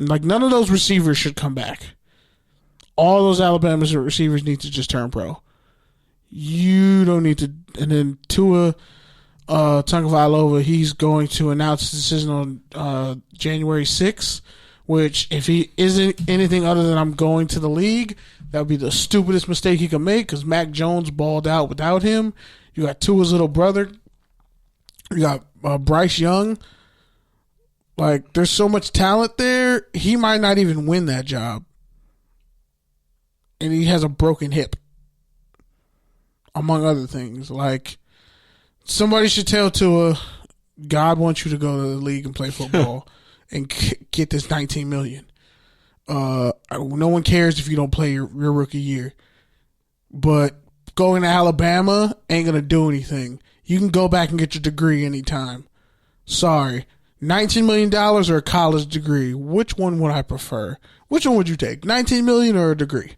Like, none of those receivers should come back. All those Alabama receivers need to just turn pro. You don't need to. And then Tua Tagovailoa, he's going to announce his decision on January 6th, which, if he isn't anything other than I'm going to the league, that would be the stupidest mistake he could make, because Mac Jones balled out without him. You got Tua's little brother. You got Bryce Young. Like, there's so much talent there, he might not even win that job. And he has a broken hip, among other things. Like, somebody should tell Tua, God wants you to go to the league and play football and get this $19 million. No one cares if you don't play your rookie year. But going to Alabama ain't going to do anything. You can go back and get your degree anytime. Sorry. $19 million or a college degree? Which one would I prefer? Which one would you take? $19 million or a degree?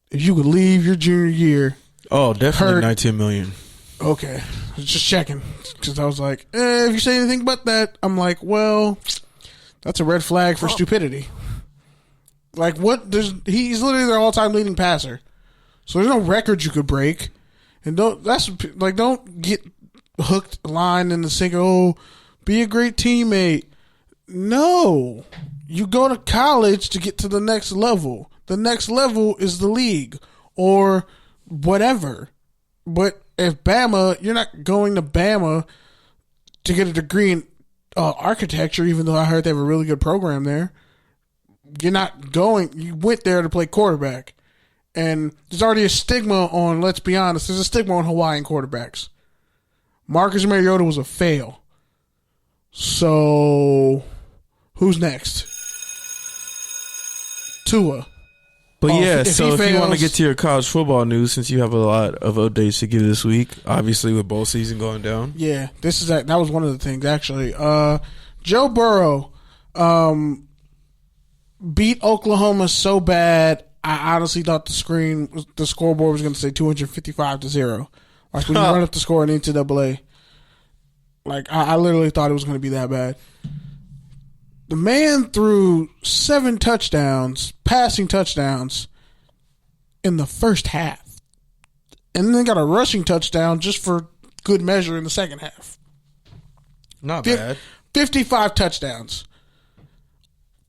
If you could leave your junior year. Oh, definitely $19 million. Okay. Just checking. Because I was like, if you say anything but that, I'm like, well, that's a red flag for stupidity. Like, what? He's literally their all-time leading passer. So there's no record you could break. And don't get hooked, line, in the sinker. Oh, be a great teammate. No. You go to college to get to the next level. The next level is the league or whatever. But if Bama, you're not going to Bama to get a degree in architecture, even though I heard they have a really good program there. You're not going. You went there to play quarterback. And there's already a stigma on, let's be honest, there's a stigma on Hawaiian quarterbacks. Marcus Mariota was a fail. So, who's next? Tua. But if you want to get to your college football news, since you have a lot of updates to give this week, obviously with bowl season going down. Yeah, that was one of the things, actually. Joe Burrow beat Oklahoma so bad, I honestly thought the scoreboard was going to say 255-0. Like, when you run up the score in NCAA, like, I literally thought it was going to be that bad. The man threw 7 touchdowns, passing touchdowns, in the first half. And then got a rushing touchdown just for good measure in the second half. Not bad. 55 touchdowns.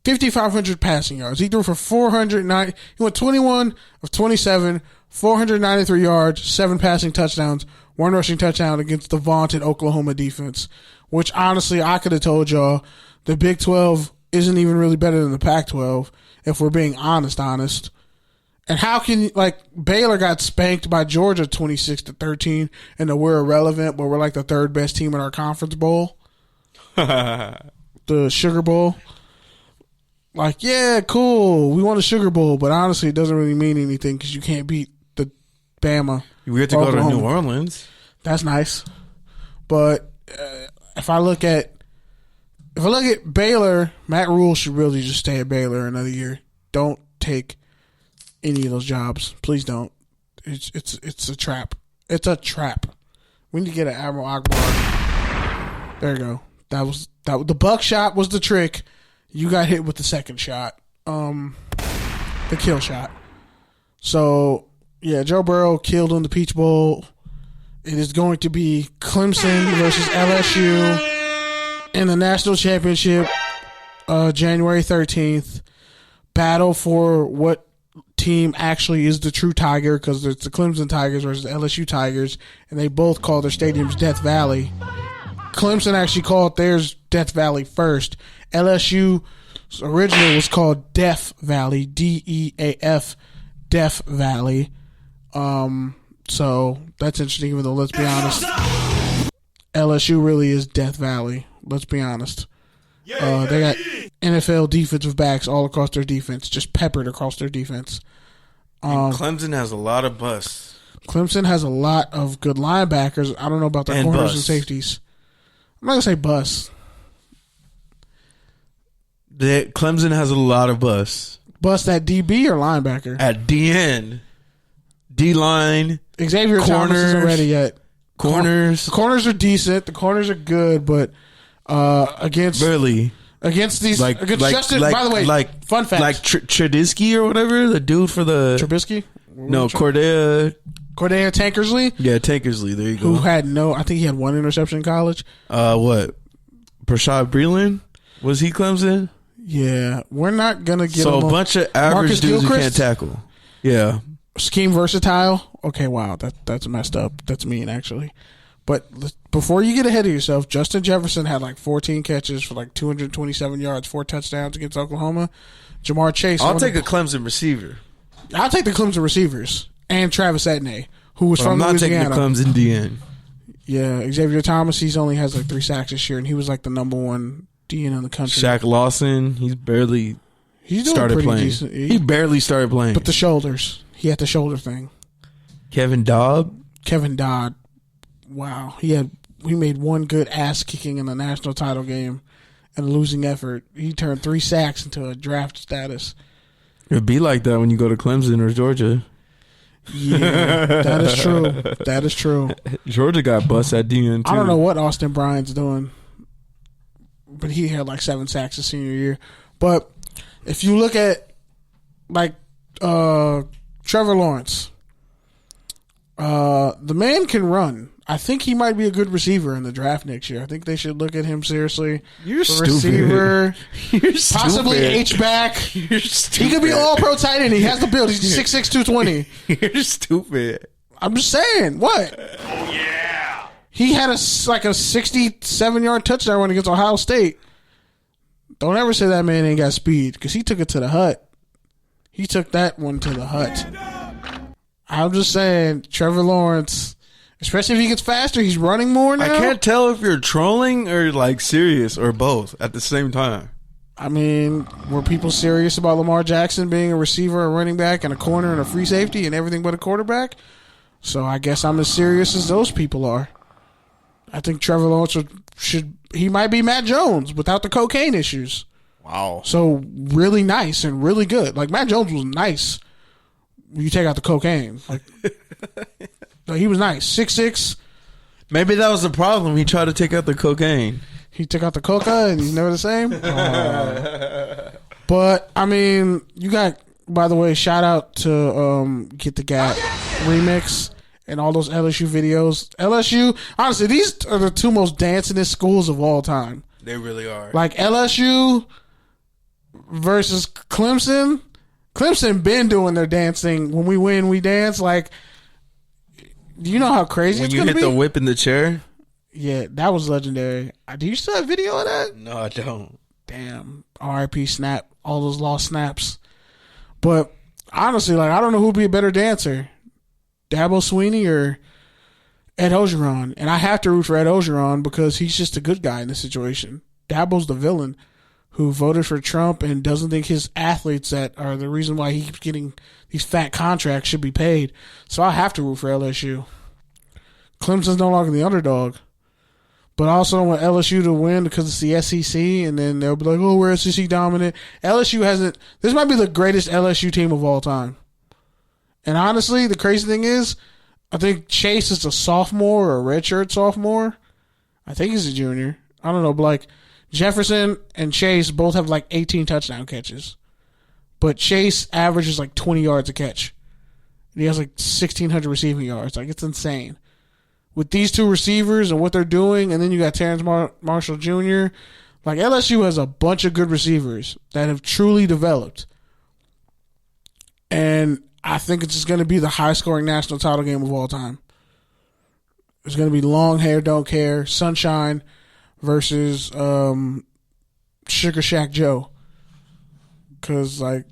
5,500 passing yards. He threw for 490. He went 21 of 27, 493 yards, 7 passing touchdowns, 1 rushing touchdown against the vaunted Oklahoma defense, which honestly I could have told y'all the Big 12 isn't even really better than the Pac-12 if we're being honest. And how can, like, Baylor got spanked by Georgia 26-13 and we're irrelevant, but we're like the 3rd best team in our conference bowl. The Sugar Bowl. Like, yeah, cool. We won a Sugar Bowl, but honestly, it doesn't really mean anything because you can't beat the Bama. We have to go to New Orleans. That's nice, but if I look at Baylor, Matt Rule should really just stay at Baylor another year. Don't take any of those jobs, please don't. It's a trap. It's a trap. We need to get an Admiral Akbar. There you go. That the buckshot was the trick. You got hit with the second shot, the kill shot. So, yeah, Joe Burrow killed in the Peach Bowl. It is going to be Clemson versus LSU in the national championship, January 13th. Battle for what team actually is the true Tiger, because it's the Clemson Tigers versus the LSU Tigers, and they both call their stadiums Death Valley. Clemson actually called theirs Death Valley first. LSU originally was called Death Valley, DEAF, Death Valley. So that's interesting, even though, let's be honest, LSU really is Death Valley. Let's be honest. They got NFL defensive backs all across their defense, just peppered across their defense. Clemson has a lot of busts. Clemson has a lot of good linebackers. I don't know about their corners and safeties. I'm not going to say bust. Clemson has a lot of busts. Bust at DB or linebacker? At DN. D-line. Xavier Thomas isn't ready yet. Corners. The corners are decent. The corners are good, but against Burley. against these Justin. By the way, fun fact, like Trubisky or whatever, the dude for the Trubisky. No, Cordea Tankersley. Yeah, Tankersley. There you go. Who had I think he had one interception in college. What? Prashad Breeland? Was he Clemson? Yeah, we're not gonna get a bunch of average Marcus dudes Gilchrist? who can't tackle. Yeah, scheme versatile. Okay, wow, that's messed up. That's mean actually. But before you get ahead of yourself, Justin Jefferson had like 14 catches for like 227 yards, 4 touchdowns against Oklahoma. Jamar Chase. I'll take a Clemson receiver. I'll take the Clemson receivers and Travis Etienne, who was from Louisiana. I'm not taking the Clemson DN. Yeah, Xavier Thomas. He's only has like 3 sacks this year, and he was like the number 1 DN in the country. Shaq Lawson. He's doing started playing. Decent. He barely started playing. But the shoulders. He had the shoulder thing. Kevin Dodd. Wow, he made one good ass kicking in the national title game, and a losing effort. He turned 3 sacks into a draft status. It'd be like that when you go to Clemson or Georgia. Yeah, that is true. That is true. Georgia got bust at DN too. I don't know what Austin Bryant's doing, but he had like 7 sacks his senior year. But if you look at like Trevor Lawrence, the man can run. I think he might be a good receiver in the draft next year. I think they should look at him seriously. You're stupid. Receiver, You're possibly stupid. H-back. You're stupid. He could be all-pro tight end. He has the build. He's 6'6", 220. You're stupid. I'm just saying. What? Oh, yeah. He had a 67-yard touchdown run against Ohio State. Don't ever say that man ain't got speed, because he took it to the hut. He took that one to the hut. I'm just saying, Trevor Lawrence... Especially if he gets faster, he's running more now. I can't tell if you're trolling or like serious or both at the same time. I mean, were people serious about Lamar Jackson being a receiver, a running back, and a corner and a free safety and everything but a quarterback? So I guess I'm as serious as those people are. I think Trevor Lawrence he might be Matt Jones without the cocaine issues. Wow. So really nice and really good. Like Matt Jones was nice. You take out the cocaine. Like he was nice. 6'6". Maybe that was the problem. He tried to take out the cocaine. He took out the coca and he's never the same. But I mean, you got. By the way, shout out to Get the Gap remix and all those LSU videos. LSU, honestly, these are the 2 most dancingest schools of all time. They really are. Like LSU versus Clemson. Clemson been doing their dancing. When we win, we dance. Like, do you know how crazy it's going to be? When you hit the whip in the chair? Yeah, that was legendary. Do you still have video of that? No, I don't. Damn. R.I.P. Snap. All those lost snaps. But honestly, like, I don't know who'd be a better dancer, Dabo Swinney or Ed Ogeron. And I have to root for Ed Ogeron because he's just a good guy in this situation. Dabo's the villain who voted for Trump and doesn't think his athletes that are the reason why he keeps getting these fat contracts should be paid. So I have to root for LSU. Clemson's no longer the underdog. But I also don't want LSU to win because it's the SEC, and then they'll be like, oh, we're SEC dominant. LSU hasn't... This might be the greatest LSU team of all time. And honestly, the crazy thing is, I think Chase is a sophomore or a redshirt sophomore. I think he's a junior. I don't know, but like Jefferson and Chase both have like 18 touchdown catches. But Chase averages like 20 yards a catch. And he has like 1,600 receiving yards. Like, it's insane. With these 2 receivers and what they're doing, and then you got Terrence Marshall Jr., like LSU has a bunch of good receivers that have truly developed. And I think it's just going to be the high-scoring national title game of all time. It's going to be long hair, don't care, Sunshine versus Sugar Shack Joe. Because, like,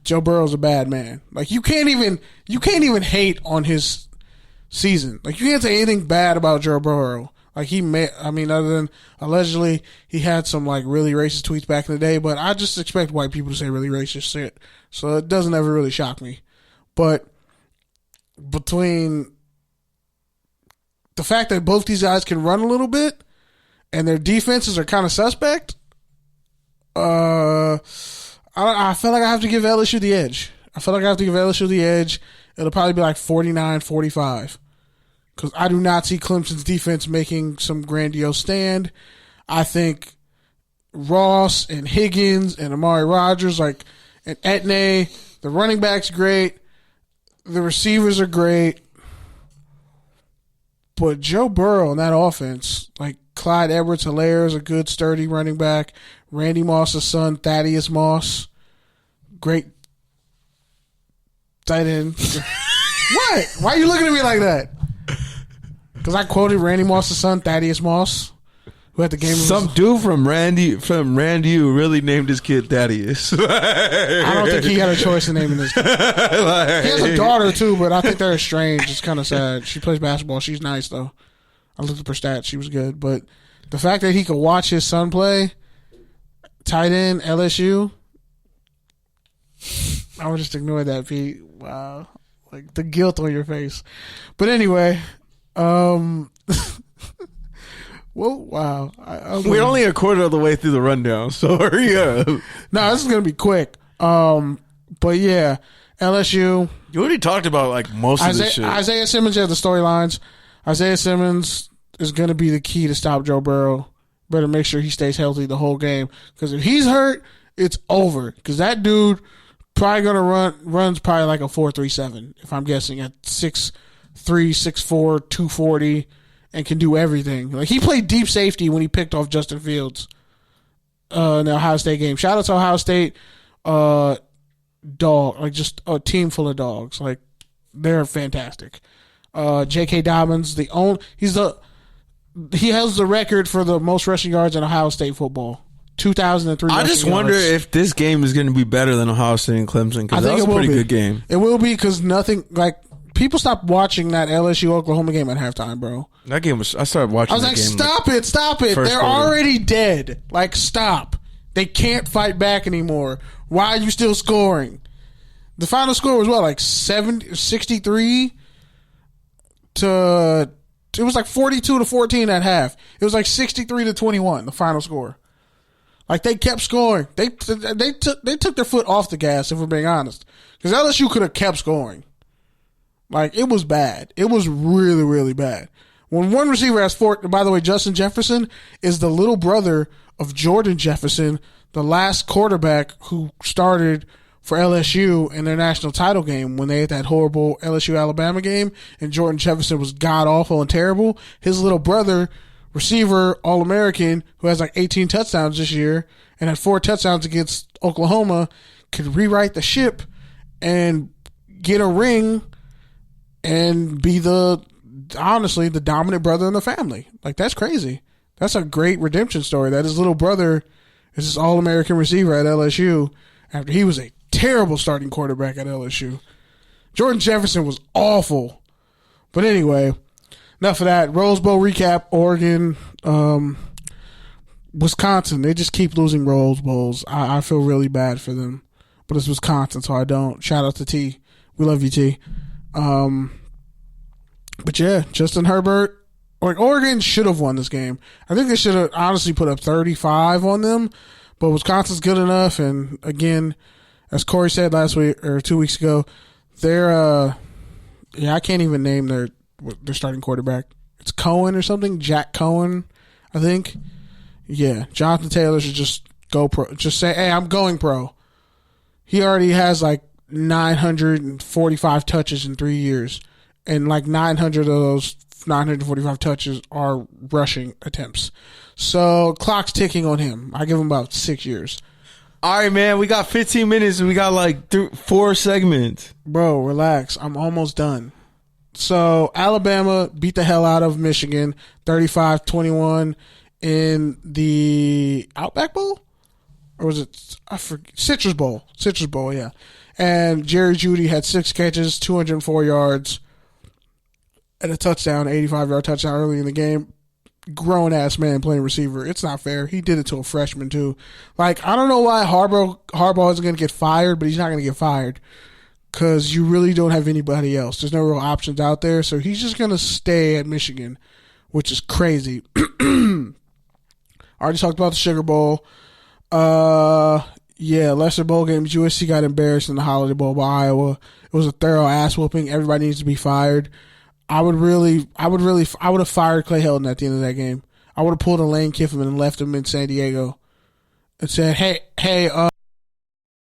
Joe Burrow's a bad man. Like, you can't even hate on his season. Like, you can't say anything bad about Joe Burrow. Like, other than allegedly he had some like really racist tweets back in the day, but I just expect white people to say really racist shit. So it doesn't ever really shock me. But between the fact that both these guys can run a little bit and their defenses are kind of suspect, I feel like I have to give LSU the edge. It'll probably be like 49-45. Because I do not see Clemson's defense making some grandiose stand. I think Ross and Higgins and Amari Rodgers, like, and Etne. The running back's great. The receivers are great. But Joe Burrow in that offense, like Clyde Edwards-Helaire is a good, sturdy running back. Randy Moss's son, Thaddeus Moss, great tight end. What? Why are you looking at me like that? Because I quoted Randy Moss's son, Thaddeus Moss, who had the game. Some dude from Randy really named his kid Thaddeus. I don't think he had a choice in naming this kid. He has a daughter too, but I think they're estranged. It's kind of sad. She plays basketball. She's nice though. I looked up her stats. She was good. But the fact that he could watch his son play tight end LSU, I would just ignore that, Pete. Wow. Like the guilt on your face. But anyway, well, wow. We're only a quarter of the way through the rundown, so hurry up. No, this is going to be quick. But yeah, LSU. You already talked about like most of this shit. Isaiah Simmons has the storylines. Isaiah Simmons is going to be the key to stop Joe Burrow. Better make sure he stays healthy the whole game. Because if he's hurt, it's over. Because that dude probably going to runs probably like a 4.37, if I'm guessing, at 6'3", 6'4", 240, and can do everything. Like he played deep safety when he picked off Justin Fields in the Ohio State game. Shout out to Ohio State. Dog, like just a team full of dogs. Like they're fantastic. J.K. Dobbins, he has the record for the most rushing yards in Ohio State football. 2,003. I just wonder if this game is going to be better than Ohio State and Clemson, because that was a pretty good game. It will be, because nothing like people stopped watching that LSU Oklahoma game at halftime, bro. That game was. I started watching. I was like, stop it! They're already dead. Like, stop. They can't fight back anymore. Why are you still scoring? The final score was what, like 63 to. It was like 42-14 at half. It was like 63-21. The final score. Like they kept scoring. They took their foot off the gas, if we're being honest, because LSU could have kept scoring. Like it was bad. It was really, really bad. When one receiver has four. By the way, Justin Jefferson is the little brother of Jordan Jefferson, the last quarterback who started for LSU in their national title game when they had that horrible LSU-Alabama game, and Jordan Jefferson was god-awful and terrible. His little brother, receiver, All-American, who has like 18 touchdowns this year and had 4 touchdowns against Oklahoma, could rewrite the ship and get a ring and be honestly, the dominant brother in the family. Like, that's crazy. That's a great redemption story. That his little brother is this All-American receiver at LSU after he was a terrible starting quarterback at LSU. Jordan Jefferson was awful. But anyway, enough of that. Rose Bowl recap. Oregon, Wisconsin. They just keep losing Rose Bowls. I feel really bad for them. But it's Wisconsin, so I don't. Shout out to T. We love you, T. But yeah, Justin Herbert. Like, Oregon should have won this game. I think they should have honestly put up 35 on them. But Wisconsin's good enough. And again, as Corey said last week or 2 weeks ago, they're I can't even name their starting quarterback. It's Cohen or something. Jack Cohen, I think. Yeah, Jonathan Taylor should just go pro. Just say, hey, I'm going pro. He already has like 945 touches in 3 years, and like 900 of those 945 touches are rushing attempts. So clock's ticking on him. I give him about 6 years. All right, man. We got 15 minutes and we got like 4 segments. Bro, relax. I'm almost done. So Alabama beat the hell out of Michigan, 35-21 in the Outback Bowl? Or was it, I forget, Citrus Bowl. Citrus Bowl, yeah. And Jerry Jeudy had 6 catches, 204 yards, and a touchdown, 85-yard touchdown early in the game. Grown-ass man playing receiver. It's not fair. He did it to a freshman, too. Like, I don't know why Harbaugh isn't going to get fired, but he's not going to get fired because you really don't have anybody else. There's no real options out there, so he's just going to stay at Michigan, which is crazy. I already talked about the Sugar Bowl. Yeah, lesser bowl games. USC got embarrassed in the Holiday Bowl by Iowa. It was a thorough ass whooping. Everybody needs to be fired. I would have fired Clay Helton at the end of that game. I would have pulled a Lane Kiffin and left him in San Diego. and said, "Hey,